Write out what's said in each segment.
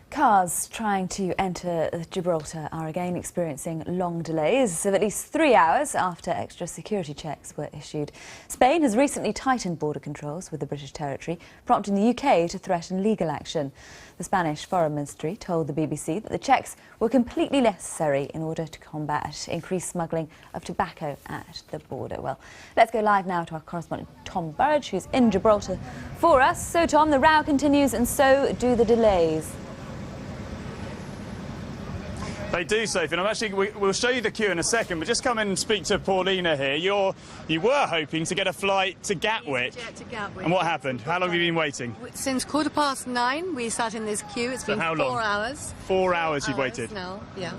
Cars trying to enter Gibraltar are again experiencing long delays of at least 3 hours after extra security checks were issued. Spain has recently tightened border controls with the British territory, prompting the UK to threaten legal action. The Spanish Foreign Ministry told the BBC that the checks were completely necessary in order to combat increased smuggling of tobacco at the border. Well, let's go live now to our correspondent Tom Burridge, who's in Gibraltar for us. So, Tom, the row continues and so do the delays. They do, Sophie, and we'll show you the queue in a second, but just come in and speak to Paulina here. You were hoping to get a flight to Gatwick. Yeah, to Gatwick. And what happened? How long have you been waiting? Since 9:15, we sat in this queue. It's been 4 hours. 4 hours you've waited? No, yeah.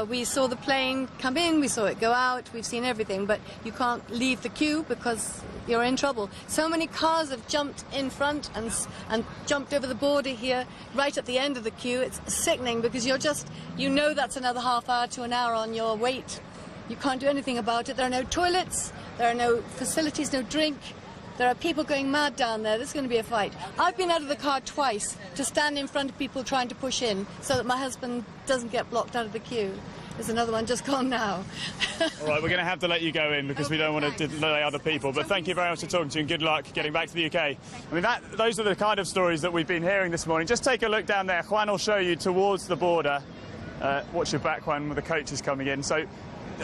We saw the plane come in, we saw it go out, we've seen everything, but you can't leave the queue because you're in trouble. So many cars have jumped in front and jumped over the border here, right at the end of the queue. It's sickening because you know that's another half hour to an hour on your wait. You can't do anything about it. There are no toilets, there are no facilities, no drink. There are people going mad down there. There's going to be a fight. I've been out of the car twice to stand in front of people trying to push in so that my husband doesn't get blocked out of the queue. There's another one just gone now. All right, we're going to have to let you go in because we don't want to delay other people. But thank you very much for talking to you and good luck getting back to the UK. I mean, those are the kind of stories that we've been hearing this morning. Just take a look down there. Juan will show you towards the border. Watch your back, Juan, with the coaches coming in. So,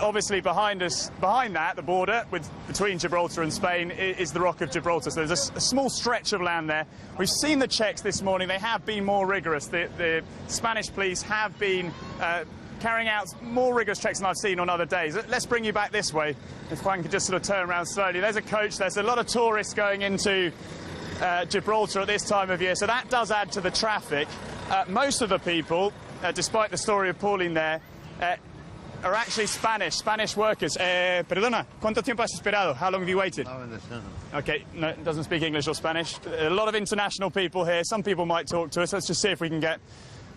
obviously behind that, the border between Gibraltar and Spain is the Rock of Gibraltar. So there's a small stretch of land there. We've seen the checks this morning. They have been more rigorous. The Spanish police have been carrying out more rigorous checks than I've seen on other days. Let's bring you back this way. If Juan could just sort of turn around slowly. There's a coach. There's a lot of tourists going into Gibraltar at this time of year. So that does add to the traffic. Most of the people, despite the story of Pauline there, are actually Spanish workers. Perdona, ¿cuánto tiempo has esperado? How long have you waited? Okay, no, doesn't speak English or Spanish. A lot of international people here. Some people might talk to us. Let's just see if we can get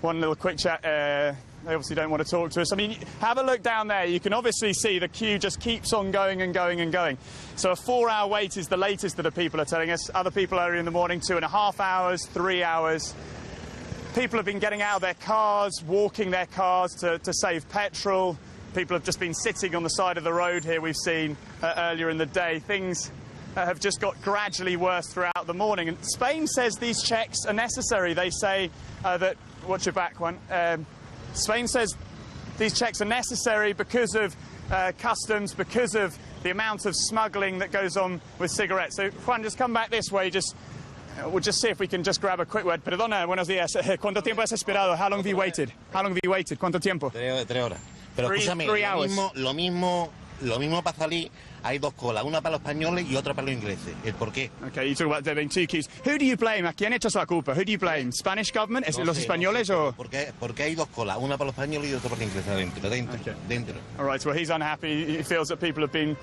one little quick chat. They obviously don't want to talk to us. I mean, have a look down there. You can obviously see the queue just keeps on going and going and going. So a 4-hour wait is the latest that the people are telling us. Other people earlier in the morning, 2.5 hours, 3 hours. People have been getting out of their cars, walking their cars to save petrol. People have just been sitting on the side of the road here, we've seen earlier in the day. Things have just got gradually worse throughout the morning. And Spain says these checks are necessary. They say that... Watch your back, one. Spain says these checks are necessary because of customs, because of the amount of smuggling that goes on with cigarettes. So, Juan, just come back this way. We'll just see if we can just grab a quick word. Perdona, buenos días. ¿Cuánto tiempo has esperado? How long have you waited? How long have you waited? ¿Cuánto tiempo? 3 horas. Pero escúchame, lo mismo para salir, hay dos colas, una para los españoles y otra para los ingleses. ¿El por qué? Okay, you talk about there being two queues. Who do you blame? ¿A quién echas la culpa? Who do you blame? Spanish government? ¿Es los españoles o...? Porque hay dos colas, una para los españoles y otra para los ingleses dentro. All right, well, he's unhappy. He feels that people have been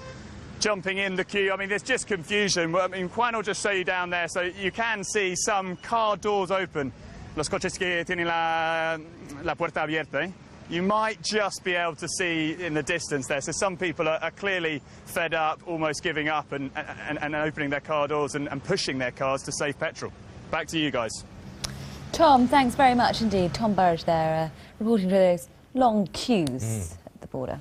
jumping in the queue. I mean, there's just confusion. I mean, Juan will just show you down there, so you can see some car doors open. Los coches que tienen la puerta abierta, eh? You might just be able to see in the distance there. So some people are clearly fed up, almost giving up and opening their car doors and pushing their cars to save petrol. Back to you guys. Tom, thanks very much indeed. Tom Burridge there, reporting for those long queues at the border.